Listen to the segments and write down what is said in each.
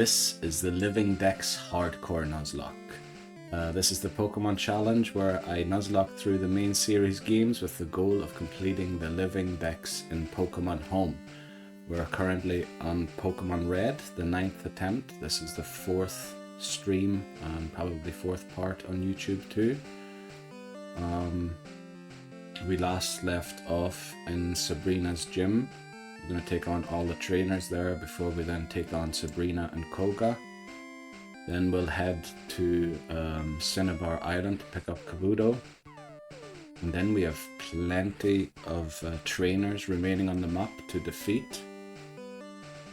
This is the Living Dex Hardcore Nuzlocke. This is the Pokemon challenge where I Nuzlocke through the main series games with the goal of completing the Living Dex in Pokemon Home. We're currently on Pokemon Red, the 9th attempt. This is the 4th stream and probably 4th part on YouTube too. We last left off in Sabrina's gym. We're going to take on all the trainers there before we then take on Sabrina and Koga. Then we'll head to Cinnabar Island to pick up Kabuto. And then we have plenty of trainers remaining on the map to defeat.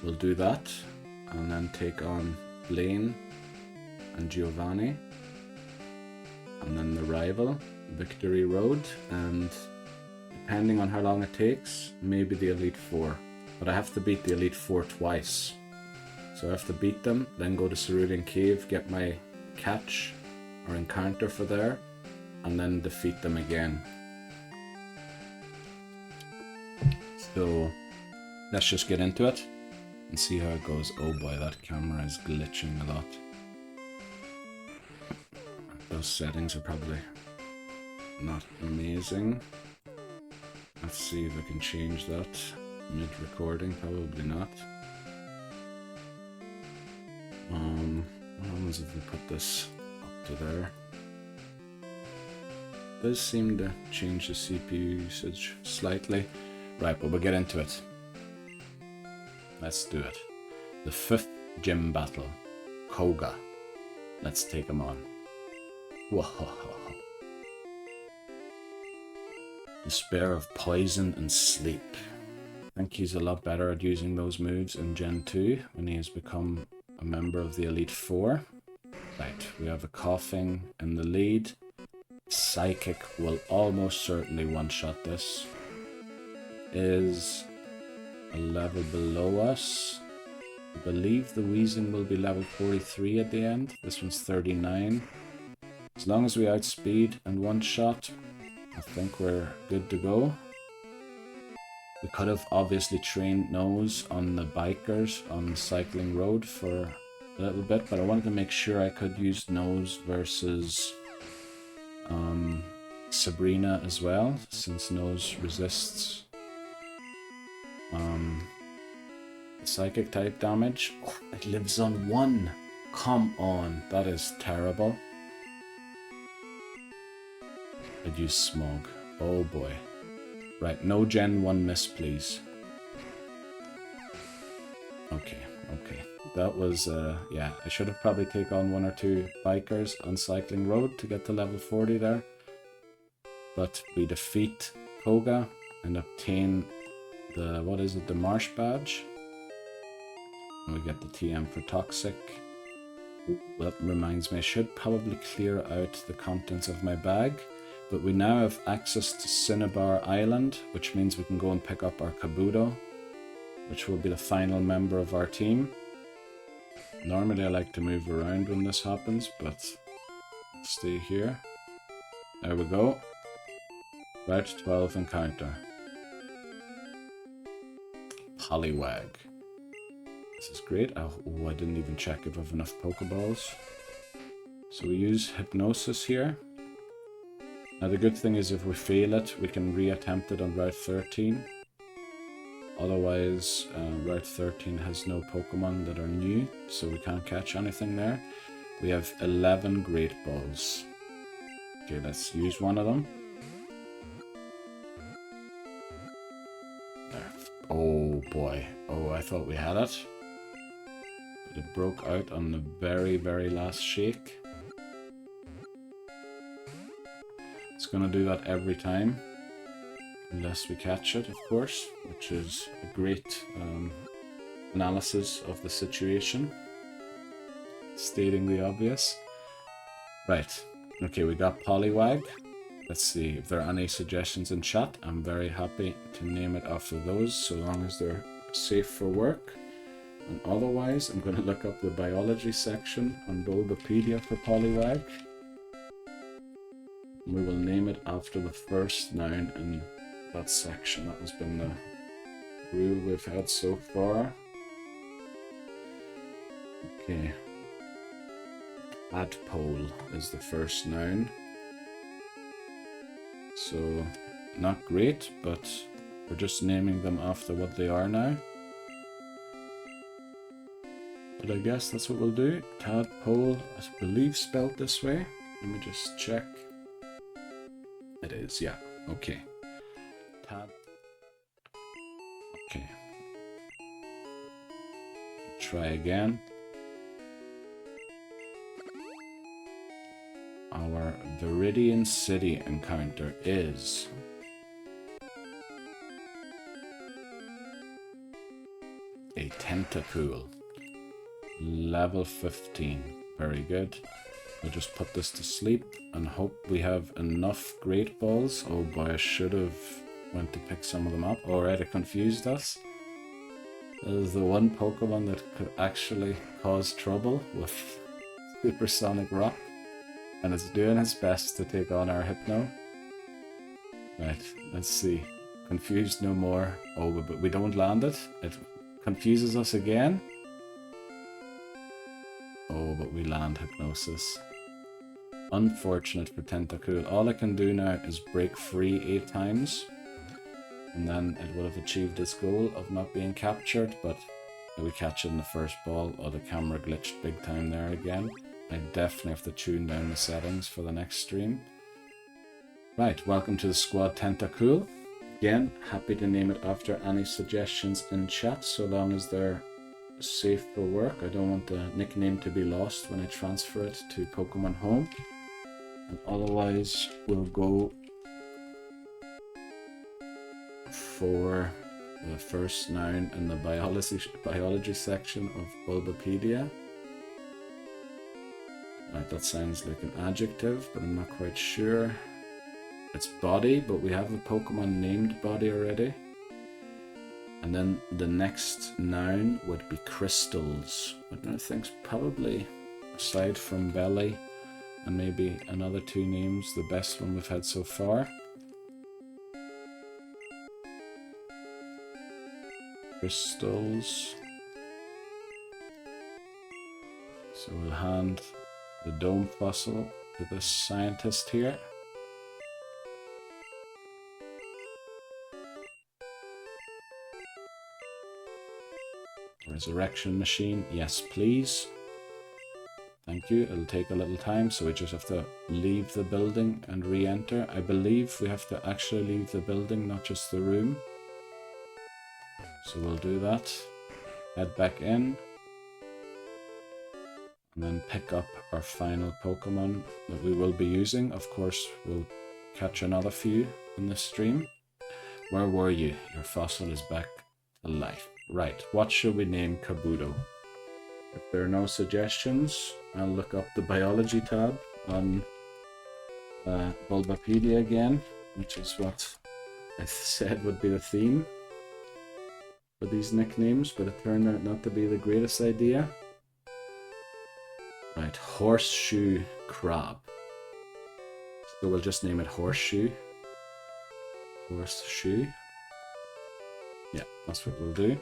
We'll do that and then take on Blaine and Giovanni. And then the rival, Victory Road, and depending on how long it takes, maybe the Elite Four. But I have to beat the Elite Four twice. So I have to beat them, then go to Viridian Cave, get my catch or encounter for there, and then defeat them again. So let's just get into it and see how it goes. Oh boy, that camera is glitching a lot. Those settings are probably not amazing. Let's see if I can change that mid-recording. Probably not. What happens if we put this up to there? It does seem to change the CPU usage slightly. Right, but we'll get into it. Let's do it. The 5th gym battle. Koga. Let's take him on. Whoa. Despair of poison and sleep. I think he's a lot better at using those moves in Gen 2 when he has become a member of the Elite Four. Right, we have a Koffing in the lead. Psychic will almost certainly one-shot this. Is a level below us. I believe the Weezing will be level 43 at the end. This one's 39. As long as we outspeed and one-shot, I think we're good to go. We could have obviously trained Nose on the bikers on the cycling road for a little bit, but I wanted to make sure I could use Nose versus Sabrina as well, since Nose resists psychic type damage. Oh, it lives on 1. Come on, that is terrible. I'd use Smog. Oh boy. Right, no Gen 1 miss, please. Okay. That was, yeah, I should have probably taken on 1 or 2 bikers on Cycling Road to get to level 40 there. But we defeat Koga and obtain the, what is it, the Marsh Badge. And we get the TM for Toxic. That reminds me, I should probably clear out the contents of my bag. But we now have access to Cinnabar Island, which means we can go and pick up our Kabuto, which will be the final member of our team. Normally I like to move around when this happens, but stay here. There we go. Route 12 encounter. Poliwag. This is great. Oh, I didn't even check if I have enough Pokeballs. So we use Hypnosis here. Now the good thing is if we fail it, we can re-attempt it on Route 13. Otherwise, Route 13 has no Pokemon that are new, so we can't catch anything there. We have 11 Great Balls. Okay, let's use one of them. There. Oh boy. Oh, I thought we had it. But it broke out on the very, very last shake. It's gonna do that every time, unless we catch it, of course, which is a great analysis of the situation, stating the obvious. Right, okay, we got Poliwag. Let's see if there are any suggestions in chat. I'm very happy to name it after those, so long as they're safe for work. And otherwise, I'm gonna look up the biology section on Bulbapedia for Poliwag. We will name it after the first noun in that section. That has been the rule we've had so far. Okay. Tadpole is the first noun. So, not great, but we're just naming them after what they are now. But I guess that's what we'll do. Tadpole, I believe spelled this way. Let me just check. It is, yeah. Okay. Tad. Okay. Try again. Our Viridian City encounter is a Tentacool. Level 15. Very good. We'll just put this to sleep and hope we have enough Great Balls. Oh boy, I should have went to pick some of them up. Alright, it confused us. This is the one Pokemon that could actually cause trouble with Supersonic Rock. And it's doing its best to take on our Hypno. Right, let's see. Confused no more. Oh, but we don't land it. It confuses us again. Oh, but we land Hypnosis. Unfortunate for Tentacool. All I can do now is break free 8 times. And then it would have achieved its goal of not being captured, but we catch it in the first ball. Oh, the camera glitched big time there again. I definitely have to tune down the settings for the next stream. Right, welcome to the squad Tentacool. Again, happy to name it after any suggestions in chat, so long as they're safe for work. I don't want the nickname to be lost when I transfer it to Pokemon Home. And otherwise, we'll go for the first noun in the biology section of Bulbapedia. Right, that sounds like an adjective, but I'm not quite sure. It's body, but we have a Pokemon named Body already. And then the next noun would be crystals. But I think probably, aside from Belly and maybe another 2 names, the best one we've had so far. Crystals. So we'll hand the dome fossil to this scientist here. Resurrection machine, yes please. Thank you, it'll take a little time, so we just have to leave the building and re-enter. I believe we have to actually leave the building, not just the room. So we'll do that. Head back in. And then pick up our final Pokemon that we will be using. Of course, we'll catch another few in this stream. Where were you? Your fossil is back to life. Right, what should we name Kabuto? If there are no suggestions, I'll look up the biology tab on Bulbapedia again, which is what I said would be the theme for these nicknames, but it turned out not to be the greatest idea. Right, Horseshoe Crab. So we'll just name it Horseshoe. Horseshoe. Yeah, that's what we'll do.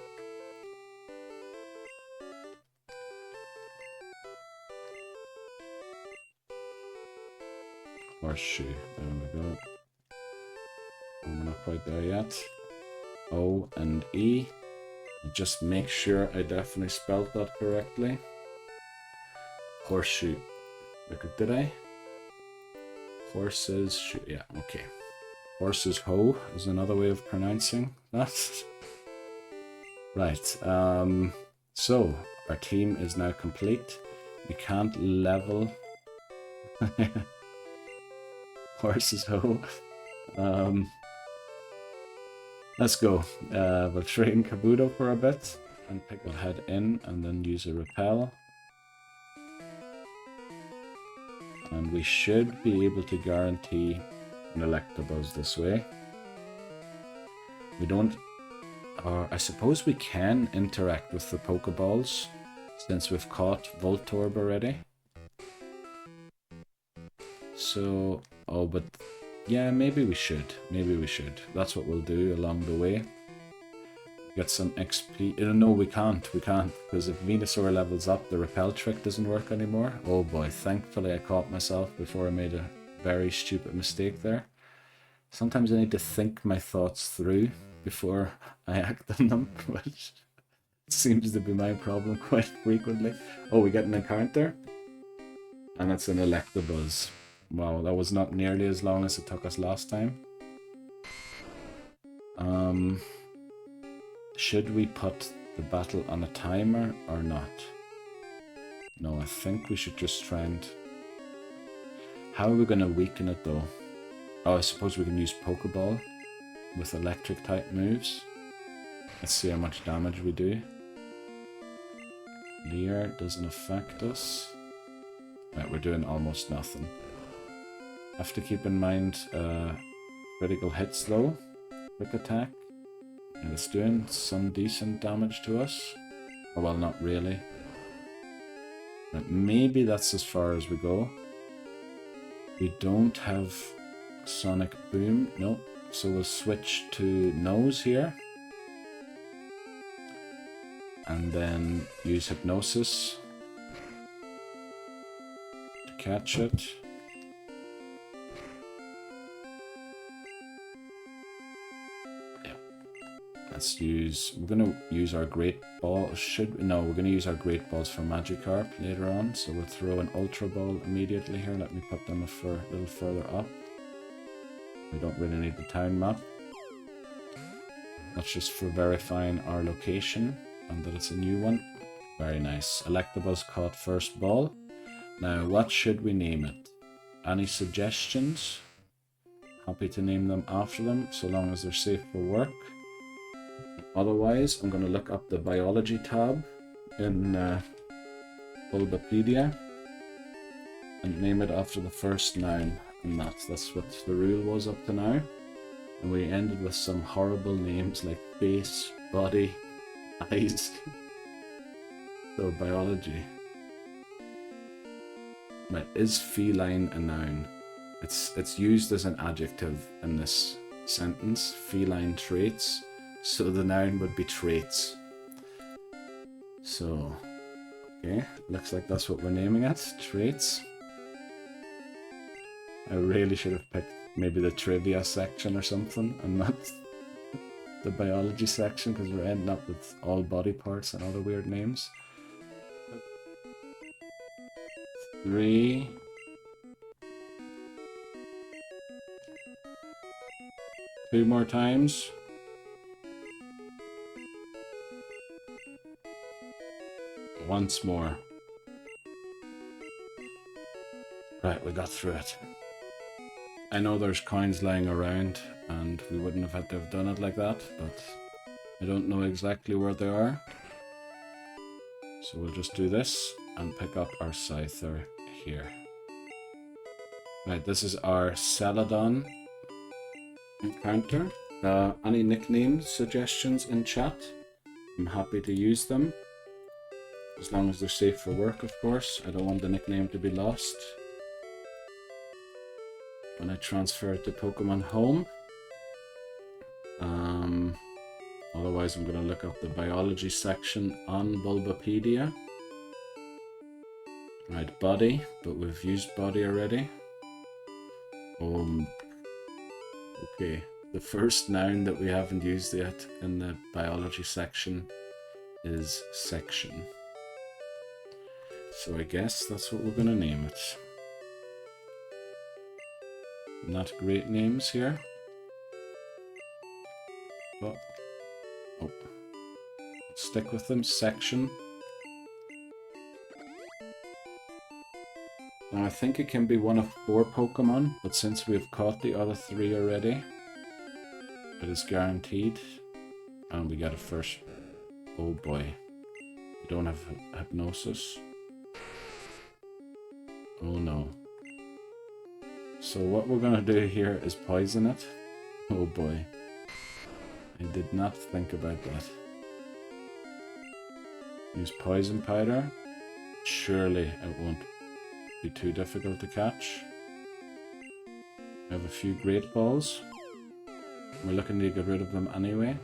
Horseshoe. There we go. Oh, we're not quite there yet. O and E. Just make sure I definitely spelled that correctly. Horseshoe. Did I? Horses shoe. Yeah, okay. Horses hoe is another way of pronouncing that. Right. So our team is now complete. We can't level horses hoe. Let's go. We'll train Kabuto for a bit and we'll head in and then use a repel. And we should be able to guarantee an Electabuzz this way. We don't, or I suppose we can interact with the Pokeballs since we've caught Voltorb already. So, oh, but yeah, maybe we should. Maybe we should. That's what we'll do along the way. Get some XP. No, we can't. We can't. Because if Venusaur levels up, the repel trick doesn't work anymore. Oh boy, thankfully I caught myself before I made a very stupid mistake there. Sometimes I need to think my thoughts through before I act on them, which seems to be my problem quite frequently. Oh, we get an encounter. And it's an Electabuzz. Wow, that was not nearly as long as it took us last time. Should we put the battle on a timer or not? No, I think we should just try and... How are we going to weaken it though? Oh, I suppose we can use Pokeball with electric type moves. Let's see how much damage we do. Leer doesn't affect us. Right, we're doing almost nothing. Have to keep in mind critical hits though. Quick attack. And it's doing some decent damage to us. Oh, well, not really. But maybe that's as far as we go. We don't have Sonic Boom. Nope. So we'll switch to Nose here. And then use Hypnosis to catch it. Let's use, we're going to use our Great Ball, we're going to use our Great Balls for Magikarp later on, so we'll throw an Ultra Ball immediately here. Let me put them a little further up. We don't really need the town map. That's just for verifying our location and that it's a new one. Very nice. Electabuzz caught first ball. Now, what should we name it? Any suggestions? Happy to name them after them, so long as they're safe for work. Otherwise, I'm going to look up the biology tab in Bulbapedia and name it after the first noun, and that's what the rule was up to now. And we ended with some horrible names like face, body, eyes. So biology. Right, is feline a noun? It's used as an adjective in this sentence. Feline traits. So the noun would be traits. So, okay, looks like that's what we're naming it, traits. I really should have picked maybe the trivia section or something and not the biology section, because we're ending up with all body parts and other weird names. 3. Two more times. Once more. Right, we got through it. I know there's coins lying around and we wouldn't have had to have done it like that, but I don't know exactly where they are. So we'll just do this and pick up our Scyther here. Right, this is our Celadon encounter. Any nickname suggestions in chat? I'm happy to use them. As long as they're safe for work, of course. I don't want the nickname to be lost when I transfer it to Pokemon Home. Otherwise, I'm going to look up the biology section on Bulbapedia. Right, body, but we've used body already. Okay, the first noun that we haven't used yet in the biology section is section. So I guess that's what we're going to name it. Not great names here. But, stick with them. Section. Now I think it can be one of 4 Pokemon, but since we've caught the other 3 already, it is guaranteed. And we got a first. Oh boy. We don't have Hypnosis. Oh no. So what we're gonna do here is poison it. Oh boy. I did not think about that. Use poison powder. Surely it won't be too difficult to catch. We have a few great balls. We're looking to get rid of them anyway.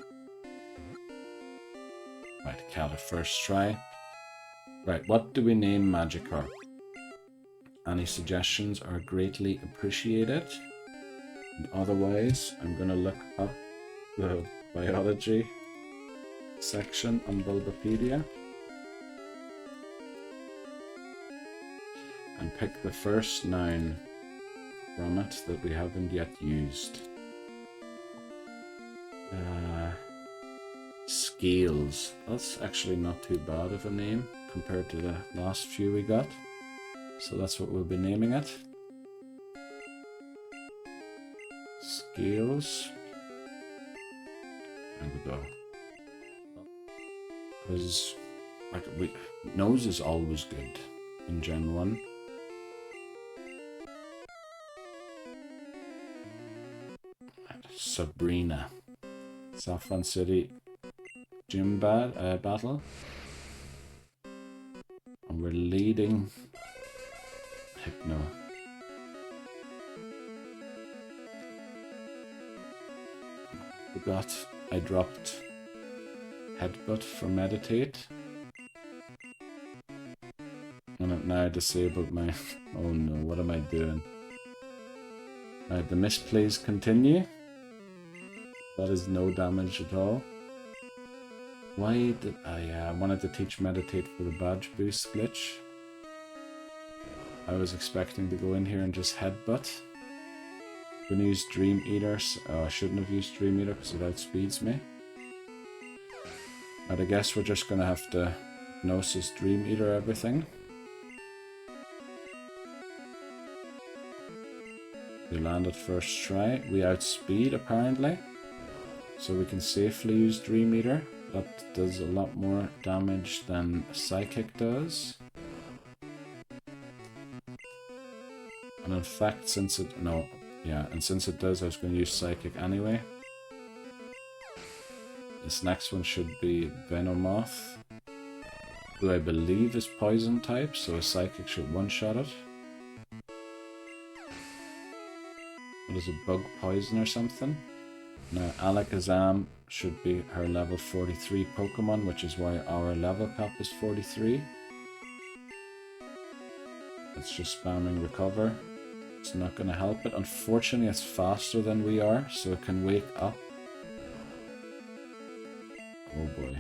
cat at first try. Right, what do we name Magikarp? Any suggestions are greatly appreciated. And otherwise, I'm gonna look up the biology section on Bulbapedia and pick the first noun from it that we haven't yet used. Scales. That's actually not too bad of a name compared to the last few we got. So that's what we'll be naming it. Scales. There we go. Because nose is always good in Gen 1. Sabrina. Saffron City gym battle. And we're leading Hypno. I dropped Headbutt for Meditate. And I've now disabled my... Oh no, what am I doing? Alright, the misplays continue. That is no damage at all. Why did I wanted to teach Meditate for the badge boost glitch. I was expecting to go in here and just headbutt. I'm gonna use Dream Eater. I shouldn't have used Dream Eater because it outspeeds me. But I guess we're just gonna have to Hypnosis Dream Eater everything. We landed first try. We outspeed apparently. So we can safely use Dream Eater. That does a lot more damage than Psychic does. And in fact, since it does, I was going to use Psychic anyway. This next one should be Venomoth, who I believe is Poison type, so a Psychic should one-shot it. What is it, Bug Poison or something? Now, Alakazam should be her level 43 Pokemon, which is why our level cap is 43. It's just spamming Recover. It's not going to help it. Unfortunately, it's faster than we are, so it can wake up. Oh boy.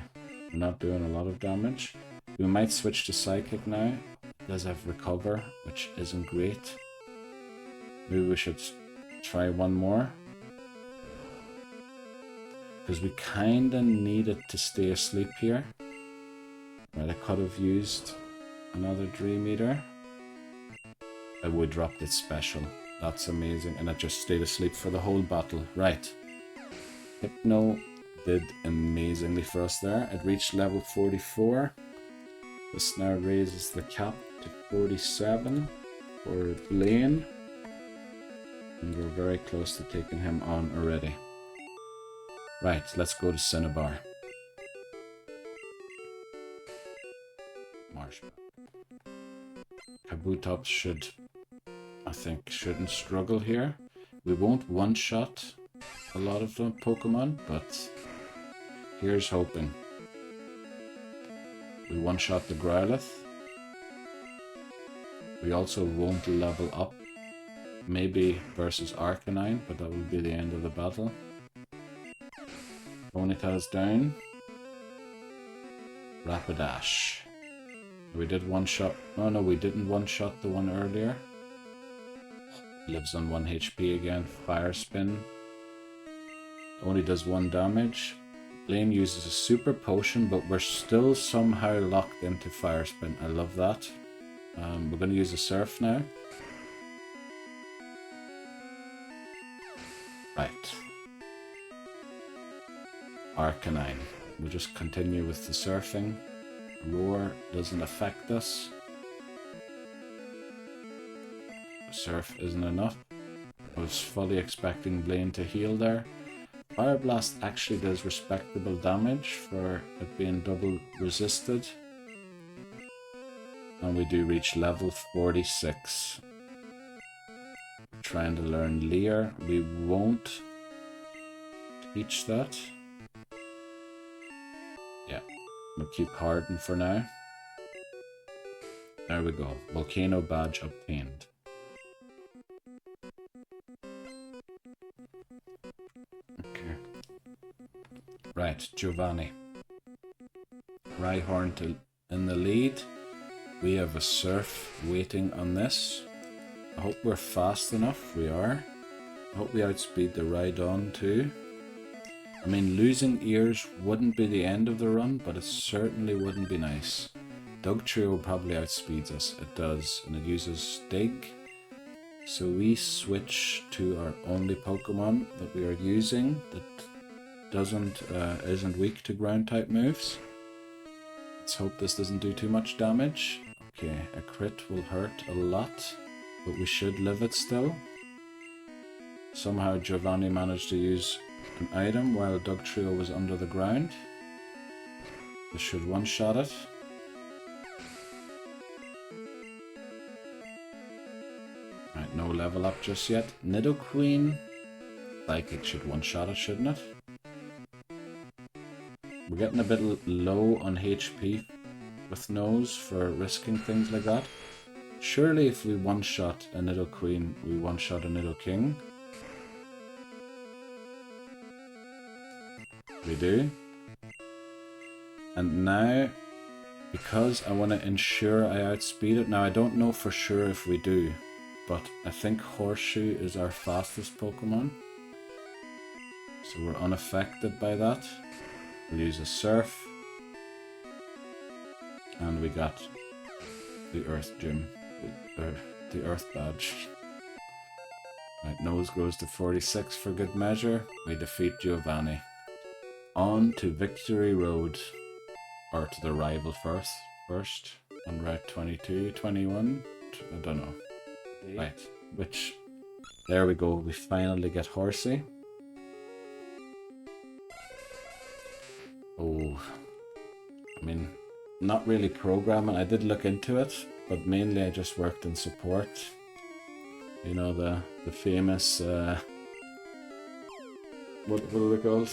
We're not doing a lot of damage. We might switch to Psychic now. It does have Recover, which isn't great. Maybe we should try one more. Because we kinda need it to stay asleep here. Right, I could have used another Dream Eater. I would drop its special. That's amazing. And it just stayed asleep for the whole battle. Right. Hypno did amazingly for us there. It reached level 44. This now raises the cap to 47 for Blaine. And we're very close to taking him on already. Right, let's go to Cinnabar. Marshmallow. Kabutops shouldn't struggle here. We won't one-shot a lot of the Pokemon, but here's hoping. We one-shot the Growlithe. We also won't level up. Maybe versus Arcanine, but that will be the end of the battle. Ponytail's down. Rapidash. We did one-shot... Oh no, we didn't one-shot the one earlier. Lives on 1 HP again. Fire Spin. Only does 1 damage. Blaine uses a super potion, but we're still somehow locked into Fire Spin. I love that. We're going to use a Surf now. Right. Arcanine. We'll just continue with the surfing. Roar doesn't affect us. Surf isn't enough. I was fully expecting Blaine to heal there. Fire Blast actually does respectable damage for it being double resisted. And we do reach level 46. Trying to learn Leer. We won't teach that. Yeah, We'll keep Harden for now. There we go. Volcano badge obtained. Okay. Right, Giovanni. Rhyhorn in the lead. We have a Surf waiting on this. I hope we're fast enough. We are. I hope we outspeed the Rhydon too. I mean, losing ears wouldn't be the end of the run, but it certainly wouldn't be nice. Dugtrio probably outspeeds us. It does, and it uses Dig. So we switch to our only Pokemon that we are using that isn't weak to ground type moves. Let's hope this doesn't do too much damage. Okay, a crit will hurt a lot, but we should live it still. Somehow Giovanni managed to use an item while Dugtrio was under the ground. This should one-shot it. Right, no level up just yet. Nidoqueen, Psychic should one-shot it, shouldn't it? We're getting a bit low on HP with Nose for risking things like that. Surely if we one-shot a Nidoqueen, we one-shot a Nidoking. We do. And now, because I want to ensure I outspeed it, now I don't know for sure if we do, but I think Horseshoe is our fastest Pokemon. So we're unaffected by that. We'll use a Surf. And we got the Earth Gym, the Earth Badge. Right, Nose grows to 46 for good measure. We defeat Giovanni. On to Victory Road, or to the rival first, on Route 22, 21, I don't know. Right, which, there we go, we finally get Horsey. Oh, I mean, not really programming, I did look into it, but mainly I just worked in support. You know, the famous, what are they called?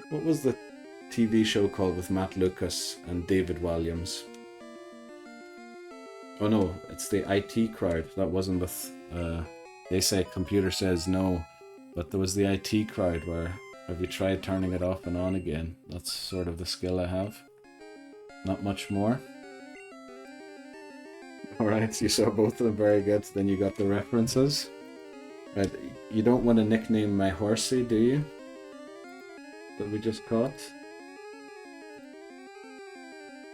What was the TV show called with Matt Lucas and David Williams? Oh no, it's the IT crowd. That wasn't with, they say computer says no, but there was the IT crowd where have you tried turning it off and on again? That's sort of the skill I have. Not much more. Alright, so you saw both of them, very good. Then you got the references. Right, you don't want to nickname my Horsey, do you? That we just caught.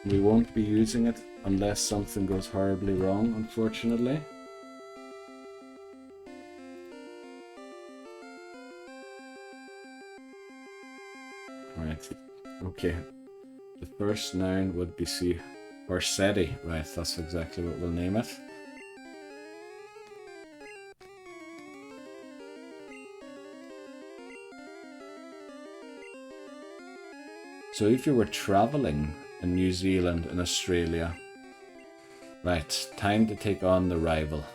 We won't be using it unless something goes horribly wrong, unfortunately. Right, okay. The first noun would be Horseti. Right, that's exactly what we'll name it. So if you were travelling in New Zealand and Australia, right, time to take on the rival.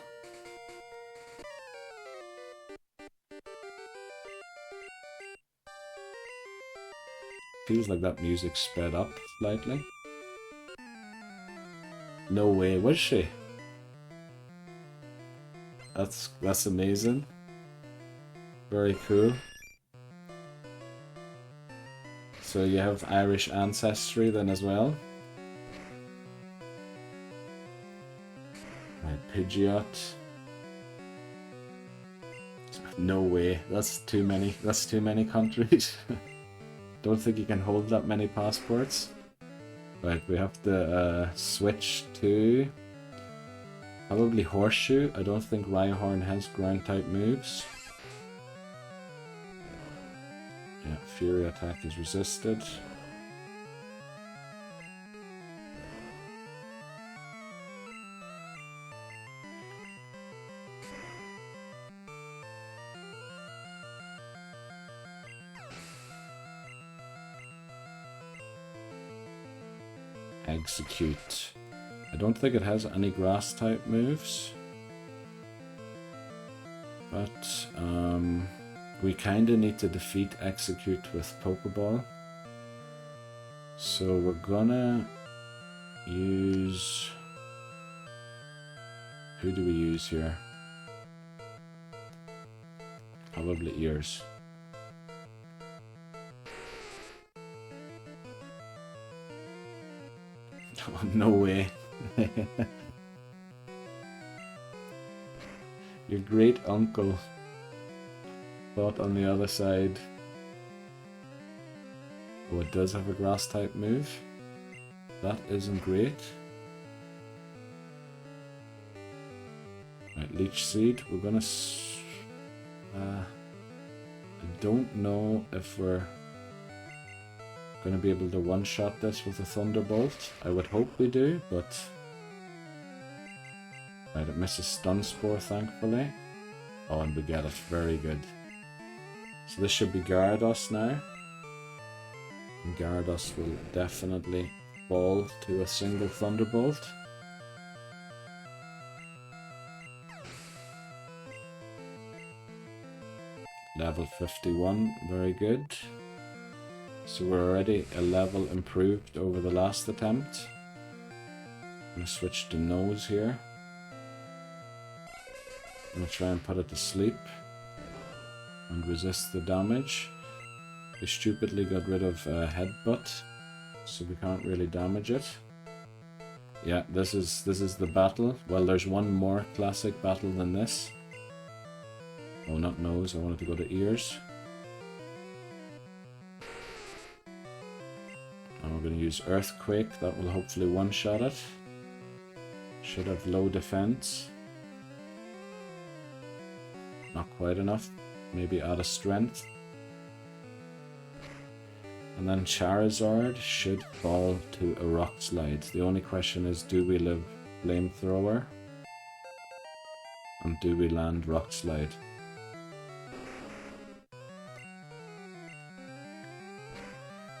Feels like that music sped up slightly. No way, was she? That's amazing. Very cool. So you have Irish ancestry then as well. Right, Pidgeot. No way, that's too many countries. Don't think you can hold that many passports. Right, we have to switch to probably Horseshoe. I don't think Rhyhorn has ground type moves. Yeah, Fury attack is resisted. Execute. I don't think it has any grass type moves. But we kinda need to defeat Execute with Pokeball. So we're gonna use... Who do we use here? Probably ears. Oh, no way. Your great uncle thought on the other side. Oh, it does have a grass type move. That isn't great. Right, Leech Seed. We're gonna... I don't know if we're gonna be able to one-shot this with a Thunderbolt. I would hope we do, but... Right, it misses Stun Spore, thankfully. Oh, and we get it. Very good. So this should be Gyarados now. And Gyarados will definitely fall to a single Thunderbolt. Level 51, very good. So we're already a level improved over the last attempt. I'm going to switch to Nose here. I'm going to try and put it to sleep and resist the damage. We stupidly got rid of Headbutt, so we can't really damage it. Yeah, this is the battle. Well, there's one more classic battle than this. Oh, not Nose, I wanted to go to Ears. And we're going to use Earthquake, that will hopefully one-shot it. Should have low defense. Not quite enough, maybe add a strength. And then Charizard should fall to a Rock Slide. The only question is, do we live Flamethrower? And do we land Rock Slide?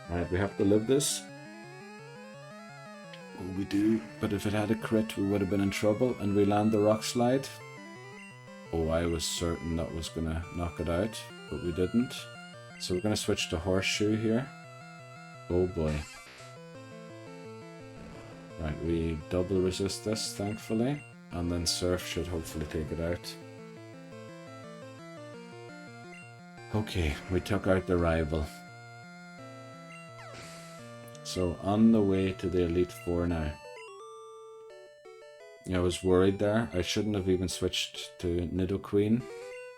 Alright, we have to live this. Oh, we do, but if it had a crit, we would have been in trouble, and we land the Rock Slide. Oh, I was certain that was going to knock it out, but we didn't. So we're going to switch to Horseshoe here. Oh boy. Right, we double resist this, thankfully, and then Surf should hopefully take it out. Okay, we took out the rival. So on the way to the Elite Four now. I was worried there. I shouldn't have even switched to Nidoqueen,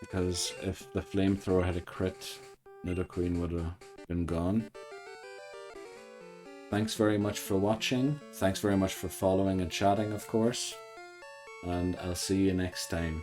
because if the Flamethrower had a crit, Nidoqueen would have been gone. Thanks very much for watching. Thanks very much for following and chatting, of course. And I'll see you next time.